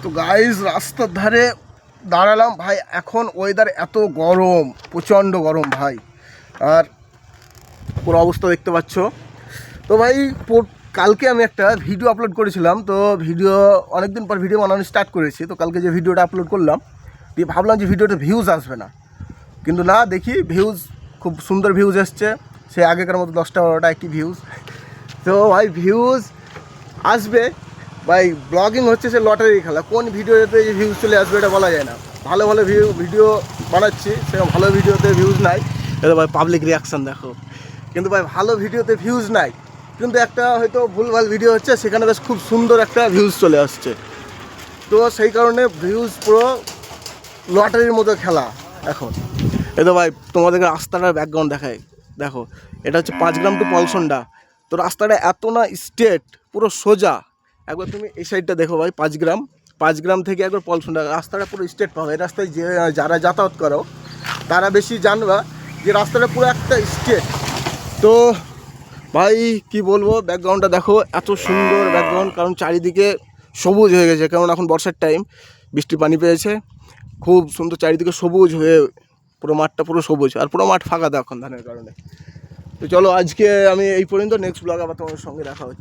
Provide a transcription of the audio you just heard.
তো গাইস রাস্তার ধারে দাঁড়ালাম ভাই। এখন ওয়েদার এত গরম, প্রচণ্ড গরম ভাই। আর পুরো অবস্থা দেখতে পাচ্ছ। তো ভাই কালকে আমি একটা ভিডিও আপলোড করেছিলাম। তো ভিডিও অনেকদিন পর ভিডিও বানানো স্টার্ট করেছি। তো কালকে যে ভিডিওটা আপলোড করলাম দিয়ে ভাবলাম যে ভিডিওটা ভিউজ আসবে না, কিন্তু না, দেখি ভিউজ, খুব সুন্দর ভিউজ এসছে। সে আগেকার মতো 10টা-12টা একই ভিউজ। তো ভাই ভিউজ আসবে ভাই। ব্লগিং হচ্ছে সে লটারি খেলা, কোন ভিডিওতে যে ভিউজ চলে আসবে এটা বলা যায় না। ভালো ভালো ভিডিও বানাচ্ছি, সেরকম ভালো ভিডিওতে ভিউজ নাই। এটা ভাই পাবলিক রিয়াকশান দেখো। কিন্তু ভাই ভালো ভিডিওতে ভিউজ নাই, কিন্তু একটা হয়তো ভুলভাল ভিডিও হচ্ছে, সেখানে বেশ খুব সুন্দর একটা ভিউজ চলে আসছে। তো সেই কারণে ভিউজ পুরো লটারির মতো খেলা এখন। এ তো ভাই তোমাদেরকে রাস্তাটার ব্যাকগ্রাউন্ড দেখায়, দেখো। এটা হচ্ছে 5 গ্রাম টু পলসন্ডা। তো রাস্তাটা এত না স্ট্রেট, পুরো সোজা। একবার তুমি এই সাইডটা দেখো ভাই, 5 গ্রাম থেকে একবার পলসন্ডা, রাস্তাটা পুরো স্ট্রেট পাবে। এই রাস্তায় যে যারা যাতায়াত করো তারা বেশি জানবা যে রাস্তাটা পুরো একটা স্ট্রেট। তো ভাই কি বলবো, ব্যাকগ্রাউন্ডটা দেখো, এত সুন্দর ব্যাকগ্রাউন্ড, কারণ চারিদিকে সবুজ হয়ে গেছে, কারণ এখন বর্ষার টাইম, বৃষ্টি পানি পেয়েছে, খুব সুন্দর চারিদিকে সবুজ হয়ে পুরো মাঠটা পুরো সবুজ। আর পুরো মাঠ ফাঁকা দাও এখন ধানের কারণে। তো চলো আজকে আমি এই পর্যন্ত, নেক্সট ব্লগ আবার তোমার সঙ্গে দেখা হচ্ছে।